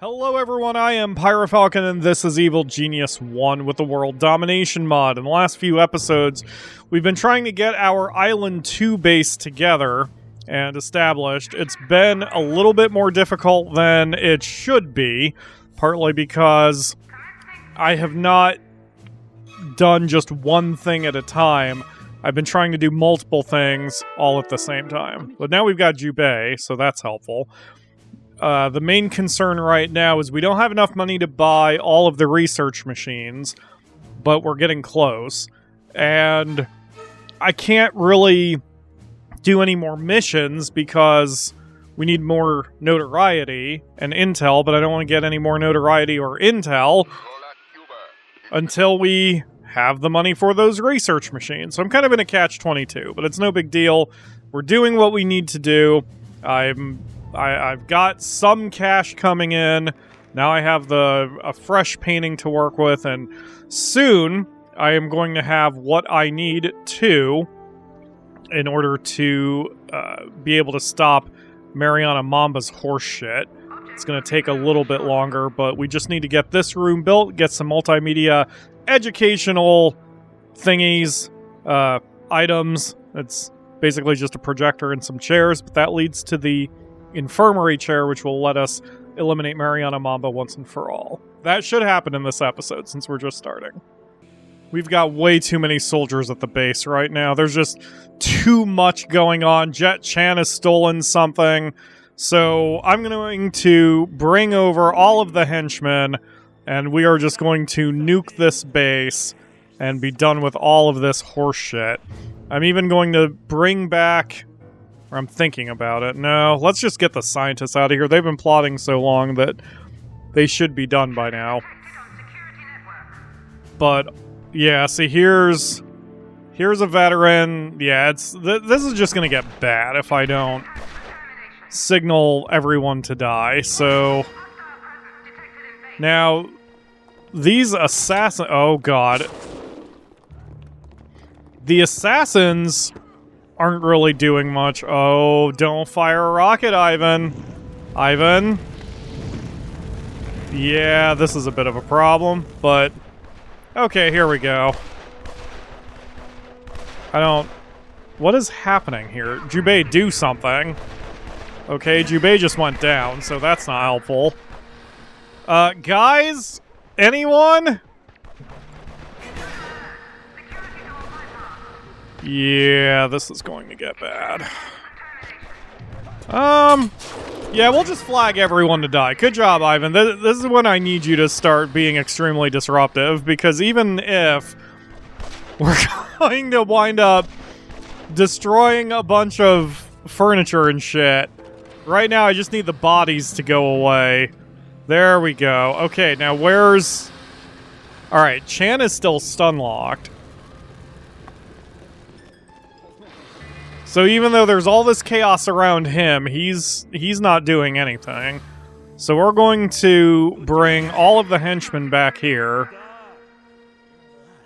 Hello everyone, I am PyroFalkon and this is Evil Genius 1 with the World Domination Mod. In the last few episodes, we've been trying to get our Island 2 base together and established. It's been a little bit more difficult than it should be, partly because I have not done just one thing at a time. I've been trying to do multiple things all at the same time. But now we've got Jubei, so that's helpful. The main concern right now is we don't have enough money to buy all of the research machines, but we're getting close. And I can't really do any more missions because we need more notoriety and intel, but I don't want to get any more notoriety or intel until we have the money for those research machines. So I'm kind of in a catch-22, but it's no big deal. We're doing what we need to do. I've got some cash coming in. Now I have a fresh painting to work with, and soon I am going to have what I need to in order to be able to stop Mariana Mamba's horse shit. It's going to take a little bit longer, but we just need to get this room built, get some multimedia educational thingies, items. It's basically just a projector and some chairs, but that leads to the infirmary chair, which will let us eliminate Mariana Mamba once and for all. That should happen in this episode, since we're just starting. We've got way too many soldiers at the base right now. There's just too much going on. Jet Chan has stolen something, so I'm going to bring over all of the henchmen, and we are just going to nuke this base and be done with all of this horse shit. I'm even going to bring back... Or I'm thinking about it. No, let's just get the scientists out of here. They've been plotting so long that they should be done by now. But, yeah, see, here's a veteran. Yeah, this is just gonna get bad if I don't signal everyone to die. So, now, these assassins... Oh, God. The assassins... aren't really doing much. Oh, don't fire a rocket, Ivan. Ivan? Yeah, this is a bit of a problem, but... Okay, here we go. What is happening here? Jubei, do something. Okay, Jubei just went down, so that's not helpful. Guys? Anyone? Yeah, this is going to get bad. Yeah, we'll just flag everyone to die. Good job, Ivan. This is when I need you to start being extremely disruptive, because even if we're going to wind up destroying a bunch of furniture and shit, right now I just need the bodies to go away. There we go. Okay, now where's... Alright, Chan is still stun-locked. So even though there's all this chaos around him, he's not doing anything. So we're going to bring all of the henchmen back here.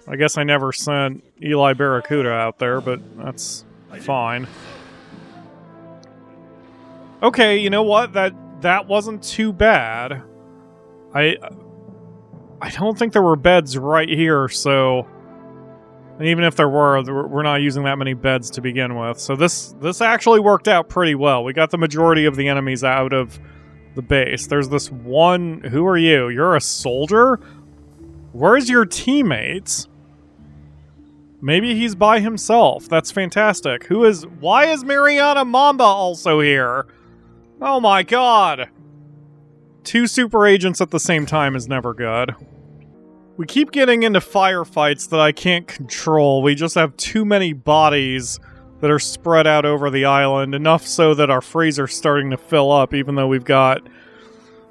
I guess I never sent Eli Barracuda out there, but that's fine. Okay, you know what? That wasn't too bad. I don't think there were beds right here, so... And even if there were, we're not using that many beds to begin with. So this actually worked out pretty well. We got the majority of the enemies out of the base. There's this one... Who are you? You're a soldier? Where's your teammates? Maybe he's by himself. That's fantastic. Why is Mariana Mamba also here? Oh my god! 2 super agents at the same time is never good. We keep getting into firefights that I can't control. We just have too many bodies that are spread out over the island, enough so that our freezer's starting to fill up, even though we've got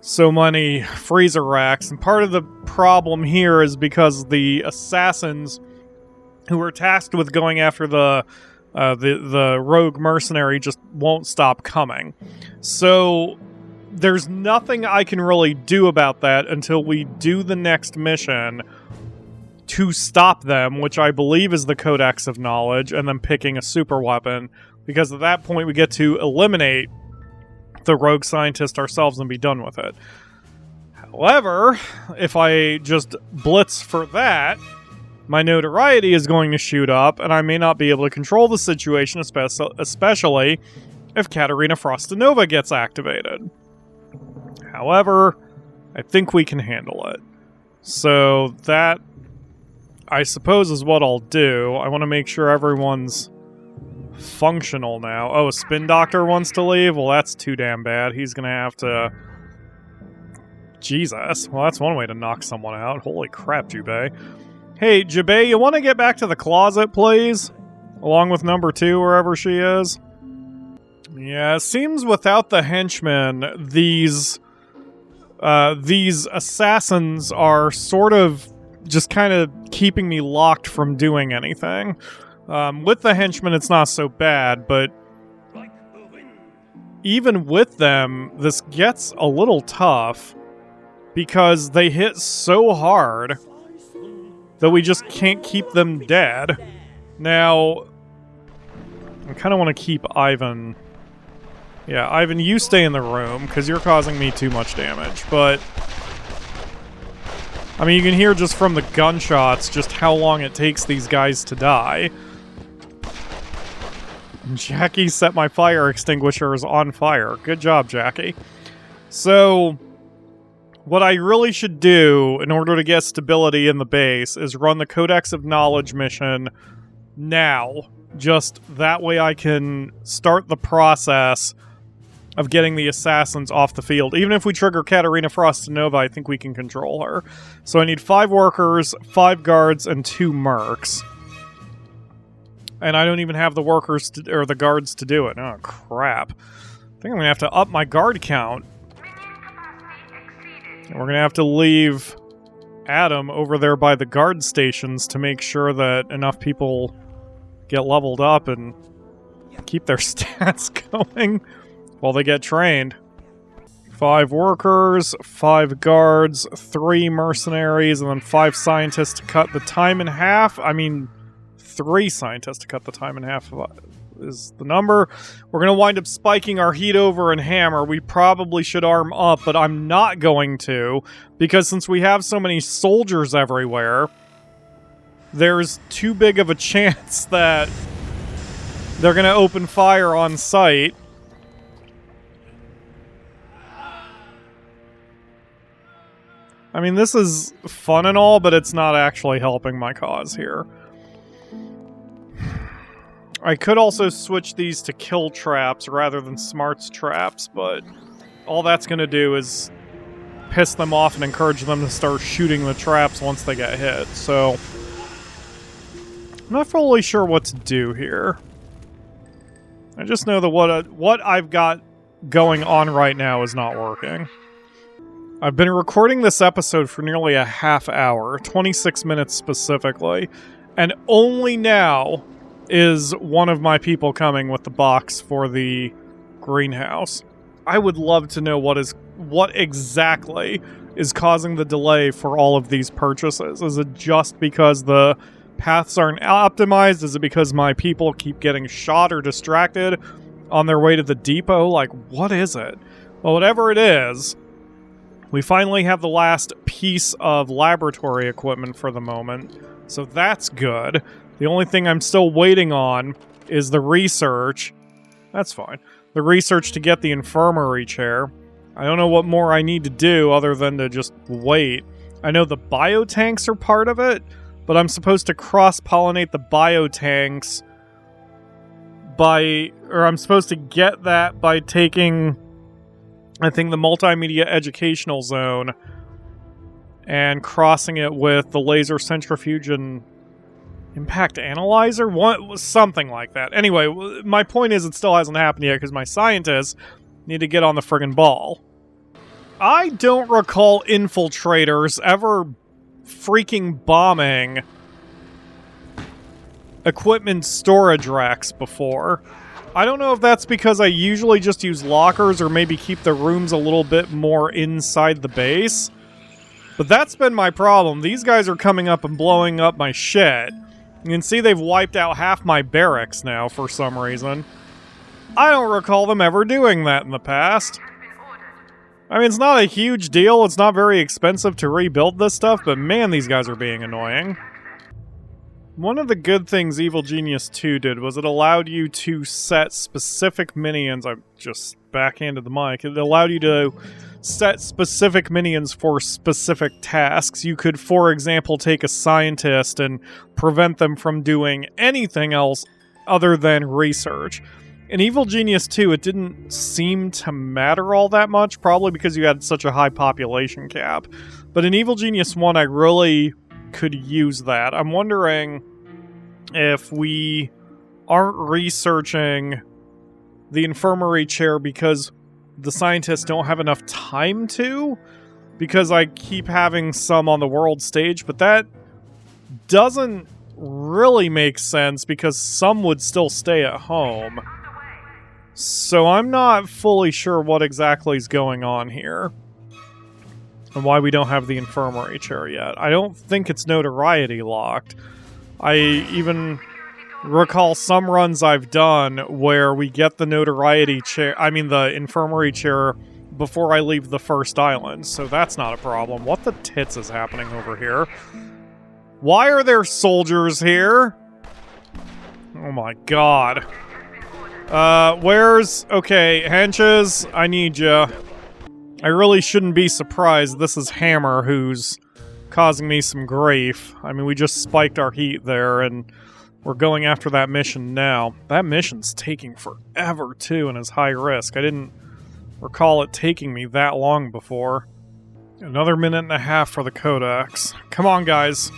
so many freezer racks. And part of the problem here is because the assassins who were tasked with going after the rogue mercenary just won't stop coming. So... there's nothing I can really do about that until we do the next mission to stop them, which I believe is the Codex of Knowledge, and then picking a super weapon, because at that point we get to eliminate the rogue scientist ourselves and be done with it. However, if I just blitz for that, my notoriety is going to shoot up, and I may not be able to control the situation, especially if Katarina Frostinova gets activated. However, I think we can handle it. So that, I suppose, is what I'll do. I want to make sure everyone's functional now. Oh, a Spin Doctor wants to leave? Well, that's too damn bad. He's going to have to... Jesus. Well, that's one way to knock someone out. Holy crap, Jubei. Hey, Jubei, you want to get back to the closet, please? Along with number 2, wherever she is? Yeah, it seems without the henchmen, these assassins are sort of just kind of keeping me locked from doing anything. With the henchmen, it's not so bad, but even with them, this gets a little tough because they hit so hard that we just can't keep them dead. Now, I kind of want to keep Ivan. Yeah, Ivan, you stay in the room, because you're causing me too much damage, but... I mean, you can hear just from the gunshots just how long it takes these guys to die. Jackie set my fire extinguishers on fire. Good job, Jackie. So... what I really should do in order to get stability in the base is run the Codex of Knowledge mission now. Just that way I can start the process of getting the assassins off the field. Even if we trigger Katarina Frostinova, I think we can control her. So I need 5 workers, 5 guards, and 2 mercs. And I don't even have the workers or the guards to do it. Oh, crap. I think I'm going to have to up my guard count. We're going to have to leave Adam over there by the guard stations to make sure that enough people get leveled up and keep their stats going while they get trained. 5 workers, 5 guards, 3 mercenaries, and then 5 scientists to cut the time in half. I mean, 3 scientists to cut the time in half is the number. We're going to wind up spiking our heat over and hammer. We probably should arm up, but I'm not going to, because since we have so many soldiers everywhere, there's too big of a chance that they're going to open fire on sight. I mean, this is fun and all, but it's not actually helping my cause here. I could also switch these to kill traps rather than smarts traps, but all that's going to do is piss them off and encourage them to start shooting the traps once they get hit, so I'm not fully sure what to do here. I just know that what I've got going on right now is not working. I've been recording this episode for nearly a half hour, 26 minutes specifically, and only now is one of my people coming with the box for the greenhouse. I would love to know what exactly is causing the delay for all of these purchases. Is it just because the paths aren't optimized? Is it because my people keep getting shot or distracted on their way to the depot? Like, what is it? Well, whatever it is, we finally have the last piece of laboratory equipment for the moment, so that's good. The only thing I'm still waiting on is the research. That's fine. The research to get the infirmary chair. I don't know what more I need to do other than to just wait. I know the biotanks are part of it, but I'm supposed to cross-pollinate the biotanks I'm supposed to get that by taking, I think, the multimedia educational zone and crossing it with the laser centrifuge and impact analyzer? Something like that. Anyway, my point is it still hasn't happened yet because my scientists need to get on the friggin' ball. I don't recall infiltrators ever freaking bombing equipment storage racks before. I don't know if that's because I usually just use lockers or maybe keep the rooms a little bit more inside the base, but that's been my problem. These guys are coming up and blowing up my shit. You can see they've wiped out half my barracks now for some reason. I don't recall them ever doing that in the past. I mean, it's not a huge deal. It's not very expensive to rebuild this stuff, but man, these guys are being annoying. One of the good things Evil Genius 2 did was it allowed you to set specific minions. I just backhanded the mic. It allowed you to set specific minions for specific tasks. You could, for example, take a scientist and prevent them from doing anything else other than research. In Evil Genius 2, it didn't seem to matter all that much, probably because you had such a high population cap. But in Evil Genius 1, I really could use that. I'm wondering if we aren't researching the infirmary chair because the scientists don't have enough time to, because I keep having some on the world stage, but that doesn't really make sense because some would still stay at home. So I'm not fully sure what exactly is going on here and why we don't have the infirmary chair yet. I don't think it's notoriety locked. I even recall some runs I've done where we get the notoriety chair, the infirmary chair before I leave the first island, so that's not a problem. What the tits is happening over here? Why are there soldiers here? Oh my god. Okay, henches, I need ya. I really shouldn't be surprised this is Hammer who's causing me some grief. I mean, we just spiked our heat there, and we're going after that mission now. That mission's taking forever, too, and is high risk. I didn't recall it taking me that long before. Another minute and a half for the Codex. Come on, guys.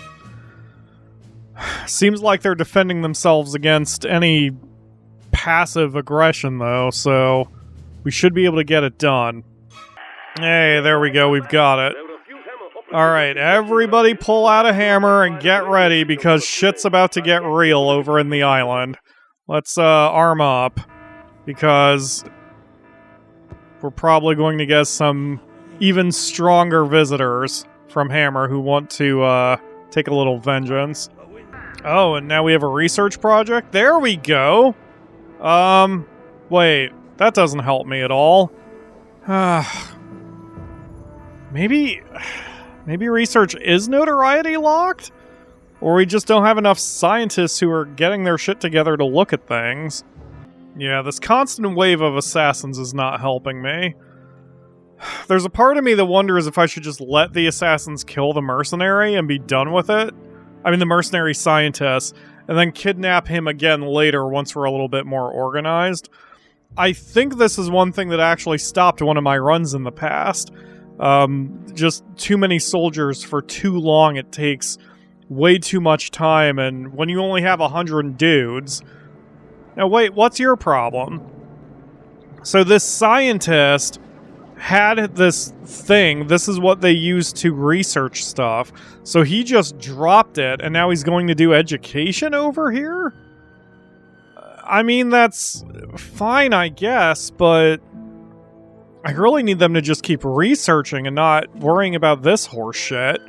Seems like they're defending themselves against any passive aggression, though, so we should be able to get it done. Hey, there we go, we've got it. Alright, everybody pull out a hammer and get ready, because shit's about to get real over in the island. Let's, arm up, because we're probably going to get some even stronger visitors from Hammer who want to, take a little vengeance. Oh, and now we have a research project? There we go! Wait, that doesn't help me at all. Maybe research is notoriety locked? Or we just don't have enough scientists who are getting their shit together to look at things. Yeah, this constant wave of assassins is not helping me. There's a part of me that wonders if I should just let the assassins kill the mercenary and be done with it. I mean, the mercenary scientist, and then kidnap him again later once we're a little bit more organized. I think this is one thing that actually stopped one of my runs in the past. Just too many soldiers for too long. It takes way too much time, and when you only have 100 dudes... Now wait, what's your problem? So this scientist had this thing, this is what they use to research stuff, so he just dropped it, and now he's going to do education over here? I mean, that's fine, I guess, but I really need them to just keep researching and not worrying about this horse shit.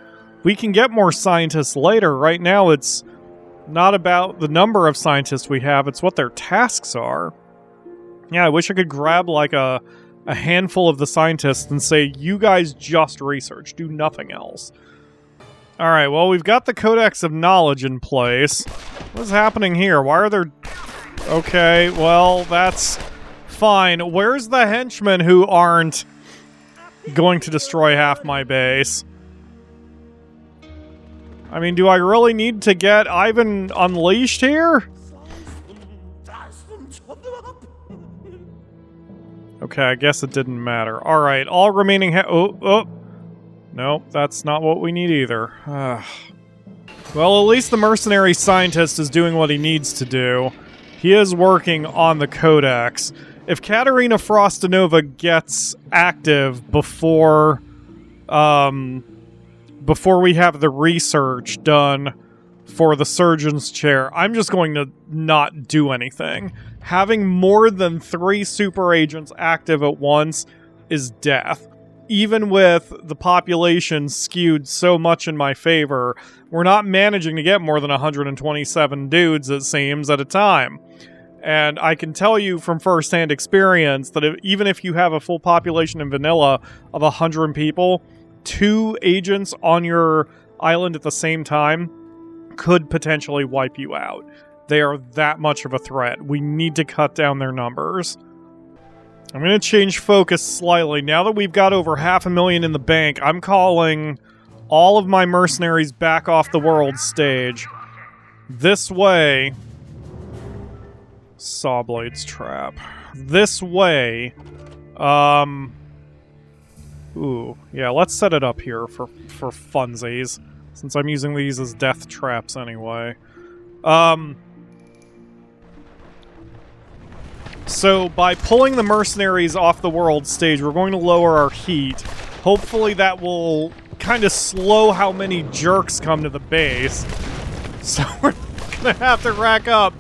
We can get more scientists later. Right now, it's not about the number of scientists we have, it's what their tasks are. Yeah, I wish I could grab, like, a handful of the scientists and say, you guys just research, do nothing else. Alright, well, we've got the Codex of Knowledge in place. What's happening here? Why are there... Okay, well, that's fine. Where's the henchmen who aren't going to destroy half my base? I mean, do I really need to get Ivan unleashed here? Okay, I guess it didn't matter. Alright, all remaining Nope, that's not what we need either. Well, at least the mercenary scientist is doing what he needs to do. He is working on the Codex. If Katerina Frostinova gets active before we have the research done for the surgeon's chair, I'm just going to not do anything. Having more than 3 super agents active at once is death. Even with the population skewed so much in my favor, we're not managing to get more than 127 dudes, it seems, at a time. And I can tell you from first-hand experience that even if you have a full population in vanilla of 100 people, 2 agents on your island at the same time could potentially wipe you out. They are that much of a threat. We need to cut down their numbers. I'm going to change focus slightly. Now that we've got over 500,000 in the bank, I'm calling all of my mercenaries back off the world stage. This way... Sawblade's trap. This way... Ooh, yeah, let's set it up here for funsies, since I'm using these as death traps anyway. So by pulling the mercenaries off the world stage, we're going to lower our heat. Hopefully that will kind of slow how many jerks come to the base. So we're gonna have to rack up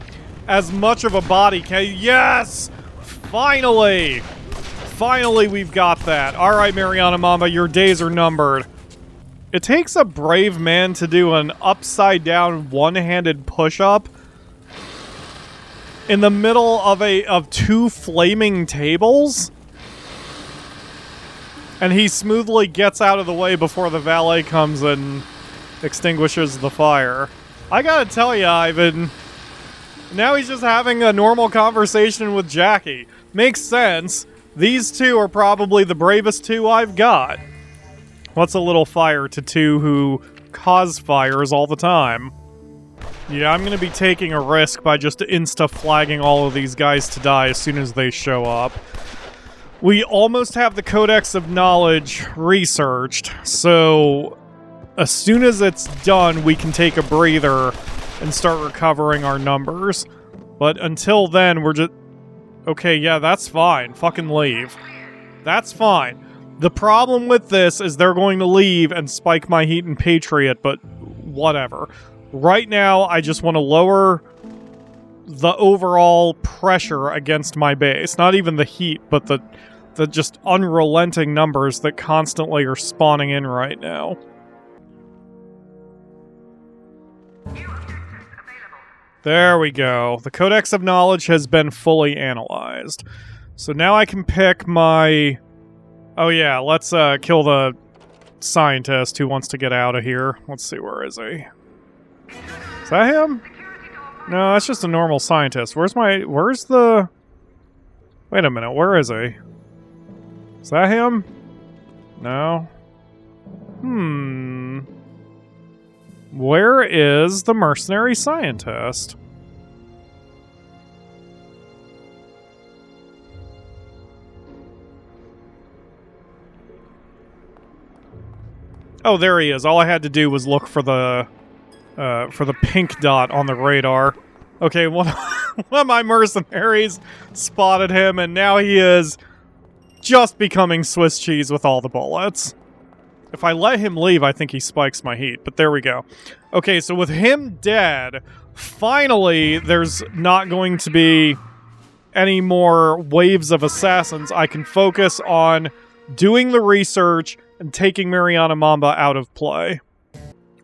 as much of a body count. Yes! Finally! Finally we've got that. Alright, Mariana Mamba, your days are numbered. It takes a brave man to do an upside-down one-handed push-up in the middle of 2 flaming tables? And he smoothly gets out of the way before the valet comes and extinguishes the fire. I gotta tell you, Ivan, now he's just having a normal conversation with Jackie. Makes sense. These 2 are probably the bravest 2 I've got. What's a little fire to 2 who cause fires all the time? Yeah, I'm gonna be taking a risk by just insta-flagging all of these guys to die as soon as they show up. We almost have the Codex of Knowledge researched, so as soon as it's done, we can take a breather and start recovering our numbers. But until then, we're just... Okay, yeah, that's fine. Fucking leave. That's fine. The problem with this is they're going to leave and spike my heat and Patriot, but whatever. Right now, I just want to lower the overall pressure against my base. Not even the heat, but the just unrelenting numbers that constantly are spawning in right now. There we go. The Codex of Knowledge has been fully analyzed. So now I can pick my... Oh yeah, let's kill the scientist who wants to get out of here. Let's see, where is he? Is that him? No, that's just a normal scientist. Where's the... Wait a minute, where is he? Is that him? No. Where is the mercenary scientist? Oh, there he is. All I had to do was look for the pink dot on the radar. Okay, one of my mercenaries spotted him, and now he is just becoming Swiss cheese with all the bullets. If I let him leave, I think he spikes my heat, but there we go. Okay, so with him dead, finally there's not going to be any more waves of assassins. I can focus on doing the research and taking Mariana Mamba out of play.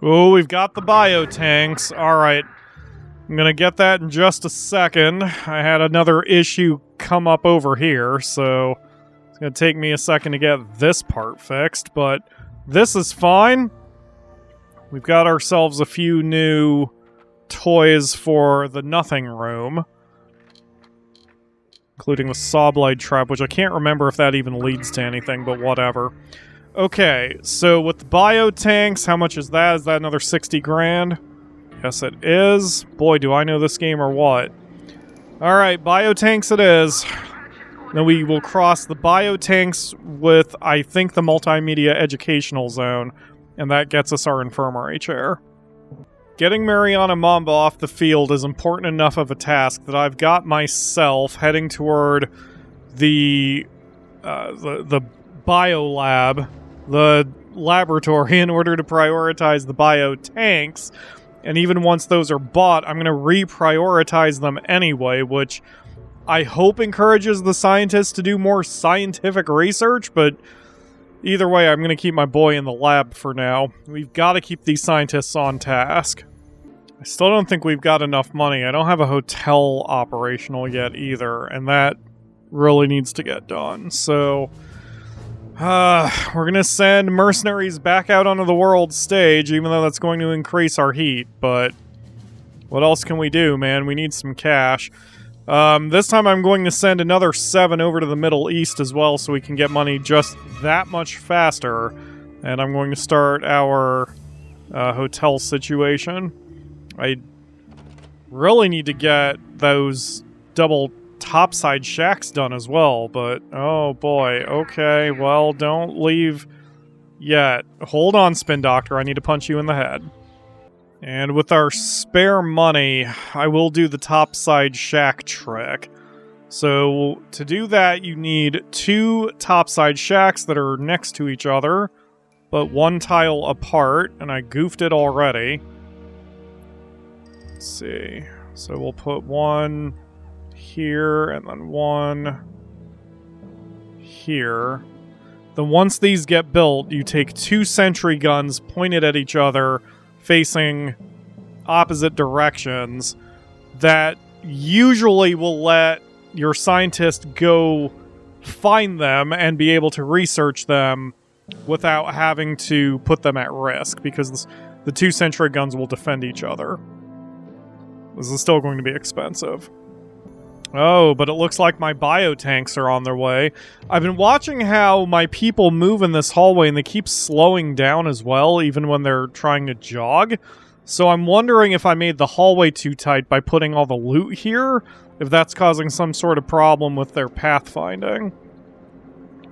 Oh, we've got the biotanks. Alright, I'm gonna get that in just a second. I had another issue come up over here, so it's gonna take me a second to get this part fixed, but this is fine. We've got ourselves a few new toys for the nothing room, including the sawblade trap, which I can't remember if that even leads to anything, but whatever. Okay, so with the biotanks, how much is that? Is that another 60 grand? Yes, it is. Boy, do I know this game or what. Alright, biotanks it is. Then we will cross the biotanks with, I think, the multimedia educational zone, and that gets us our infirmary chair. Getting Mariana Mamba off the field is important enough of a task that I've got myself heading toward the biolab, the laboratory, in order to prioritize the biotanks. And even once those are bought, I'm going to reprioritize them anyway, which I hope encourages the scientists to do more scientific research, but either way, I'm going to keep my boy in the lab for now. We've got to keep these scientists on task. I still don't think we've got enough money. I don't have a hotel operational yet either, and that really needs to get done. So, we're gonna send mercenaries back out onto the world stage, even though that's going to increase our heat, but what else can we do, man? We need some cash. This time I'm going to send another 7 over to the Middle East as well, so we can get money just that much faster. And I'm going to start our hotel situation. I really need to get those double topside shacks done as well, but oh boy, okay, well, don't leave yet. Hold on, Spin Doctor, I need to punch you in the head. And with our spare money, I will do the topside shack trick. So to do that, you need 2 topside shacks that are next to each other, but 1 tile apart, and I goofed it already. Let's see. So we'll put 1 here, and then 1 here. Then once these get built, you take 2 sentry guns pointed at each other, facing opposite directions, that usually will let your scientist go find them and be able to research them without having to put them at risk, because the 2 sentry guns will defend each other. This is still going to be expensive. Oh, but it looks like my biotanks are on their way. I've been watching how my people move in this hallway, and they keep slowing down as well, even when they're trying to jog. So I'm wondering if I made the hallway too tight by putting all the loot here, if that's causing some sort of problem with their pathfinding.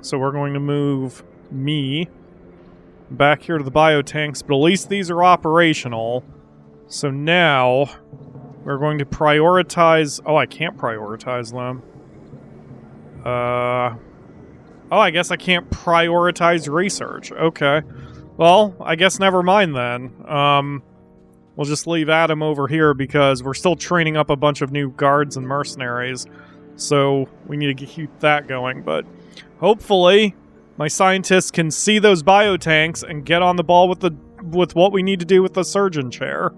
So we're going to move me back here to the biotanks, but at least these are operational. So now we're going to prioritize... Oh, I can't prioritize them. Oh, I guess I can't prioritize research. Okay. Well, I guess never mind then. We'll just leave Adam over here because we're still training up a bunch of new guards and mercenaries. So we need to keep that going. But hopefully my scientists can see those biotanks and get on the ball with what we need to do with the surgeon chair.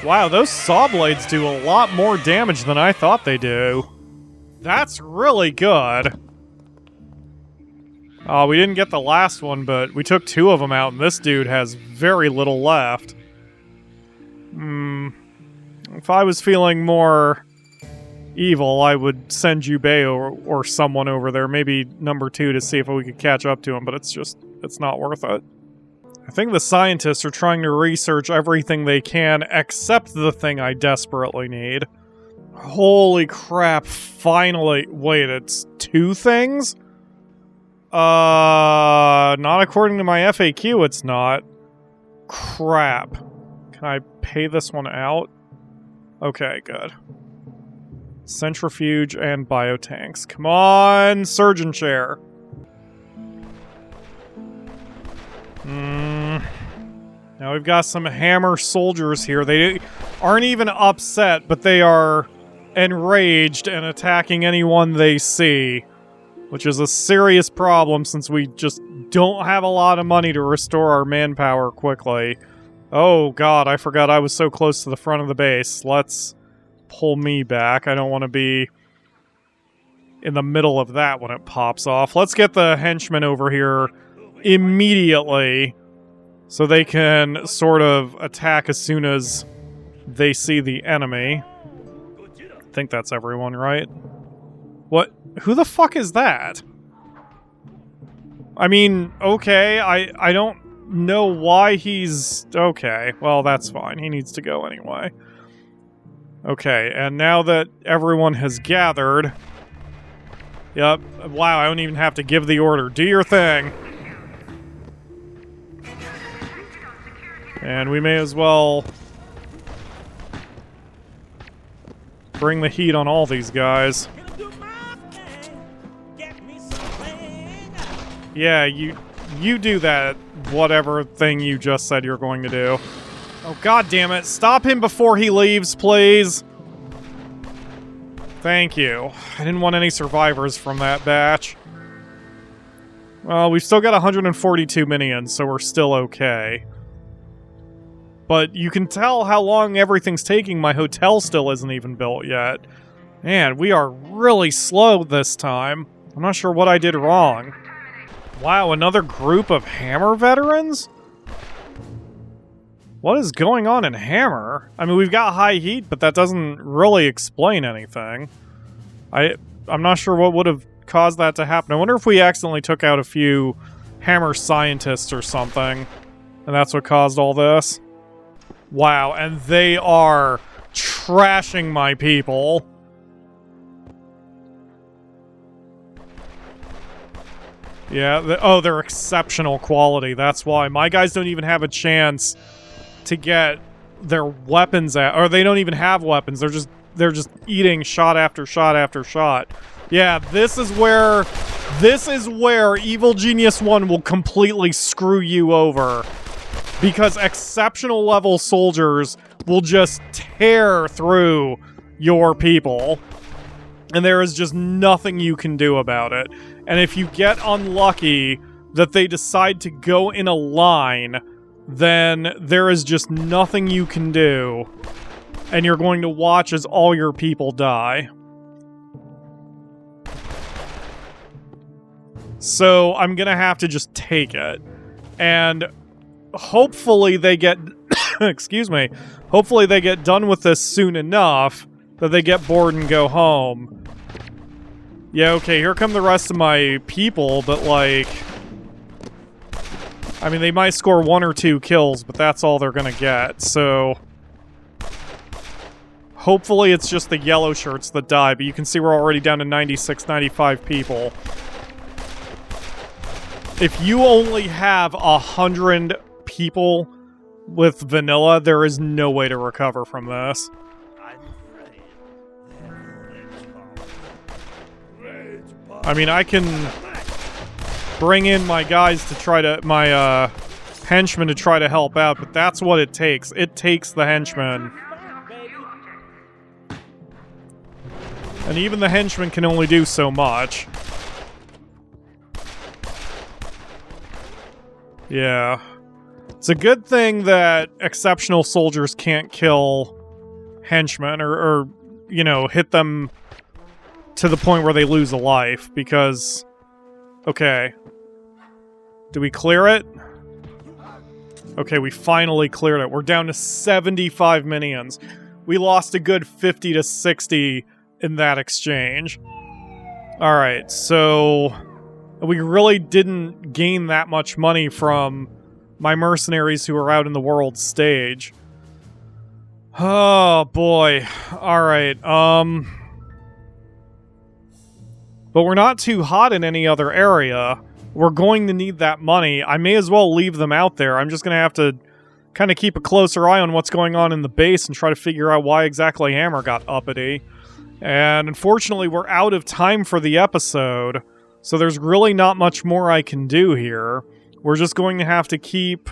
Wow, those saw blades do a lot more damage than I thought they do. That's really good. We didn't get the last one, but we took 2 of them out, and this dude has very little left. If I was feeling more evil, I would send Jubei or someone over there, maybe number 2, to see if we could catch up to him, but it's not worth it. I think the scientists are trying to research everything they can, except the thing I desperately need. Holy crap, finally. Wait, it's 2 things? Not according to my FAQ, it's not. Crap. Can I pay this one out? Okay, good. Centrifuge and biotanks. Come on, surgeon chair. Now we've got some hammer soldiers here. They aren't even upset, but they are enraged and attacking anyone they see, which is a serious problem since we just don't have a lot of money to restore our manpower quickly. Oh god, I forgot I was so close to the front of the base. Let's pull me back. I don't want to be in the middle of that when it pops off. Let's get the henchmen over here immediately so they can sort of attack as soon as they see the enemy. I think that's everyone, right? What? Who the fuck is that? I mean, okay, I don't know why he's... Okay, well, that's fine. He needs to go anyway. Okay, and now that everyone has gathered... Yep, wow, I don't even have to give the order. Do your thing. And we may as well bring the heat on all these guys. Yeah, you do that, whatever thing you just said you're going to do. Oh, god damn it. Stop him before he leaves, please. Thank you. I didn't want any survivors from that batch. Well, we've still got 142 minions, so we're still okay. But you can tell how long everything's taking. My hotel still isn't even built yet. Man, we are really slow this time. I'm not sure what I did wrong. Wow, another group of Hammer veterans? What is going on in Hammer? I mean, we've got high heat, but that doesn't really explain anything. I'm not sure what would have caused that to happen. I wonder if we accidentally took out a few Hammer scientists or something, and that's what caused all this. Wow, and they are trashing my people. Yeah, oh, they're exceptional quality. That's why. My guys don't even have a chance to get their weapons out. Or they don't even have weapons. They're just eating shot after shot after shot. Yeah, this is where Evil Genius 1 will completely screw you over. Because exceptional level soldiers will just tear through your people. And there is just nothing you can do about it. And if you get unlucky that they decide to go in a line, then there is just nothing you can do. And you're going to watch as all your people die. So I'm gonna have to just take it. And hopefully they get... excuse me. Hopefully they get done with this soon enough that they get bored and go home. Yeah, okay, here come the rest of my people, but like... I mean, they might score 1 or 2 kills, but that's all they're gonna get, so... Hopefully it's just the yellow shirts that die, but you can see we're already down to 96, 95 people. If you only have 100 people with vanilla, there is no way to recover from this. I mean, I can bring in my guys to try to... my, henchmen to try to help out, but that's what it takes. It takes the henchmen. And even the henchmen can only do so much. Yeah. It's a good thing that exceptional soldiers can't kill henchmen or you know, hit them to the point where they lose a life, because... Okay. Do we clear it? Okay, we finally cleared it. We're down to 75 minions. We lost a good 50 to 60 in that exchange. Alright, so... We really didn't gain that much money from my mercenaries who are out in the world stage. Oh, boy. Alright, But we're not too hot in any other area. We're going to need that money. I may as well leave them out there. I'm just going to have to kind of keep a closer eye on what's going on in the base and try to figure out why exactly Hammer got uppity. And unfortunately, we're out of time for the episode, so there's really not much more I can do here. We're just going to have to keep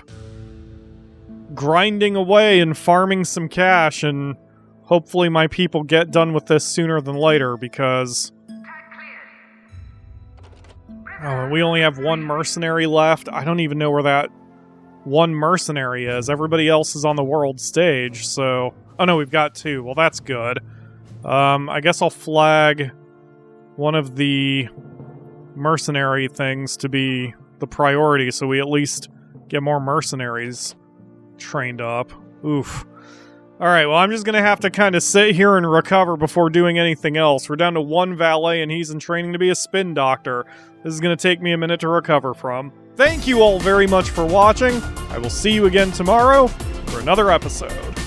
grinding away and farming some cash, and hopefully my people get done with this sooner than later, because... we only have 1 mercenary left. I don't even know where that 1 mercenary is. Everybody else is on the world stage, so... Oh no, we've got 2. Well, that's good. I guess I'll flag one of the mercenary things to be the priority, so we at least get more mercenaries trained up. Oof. Alright, well, I'm just gonna have to kind of sit here and recover before doing anything else. We're down to 1 valet, and he's in training to be a spin doctor. This is gonna take me a minute to recover from. Thank you all very much for watching. I will see you again tomorrow for another episode.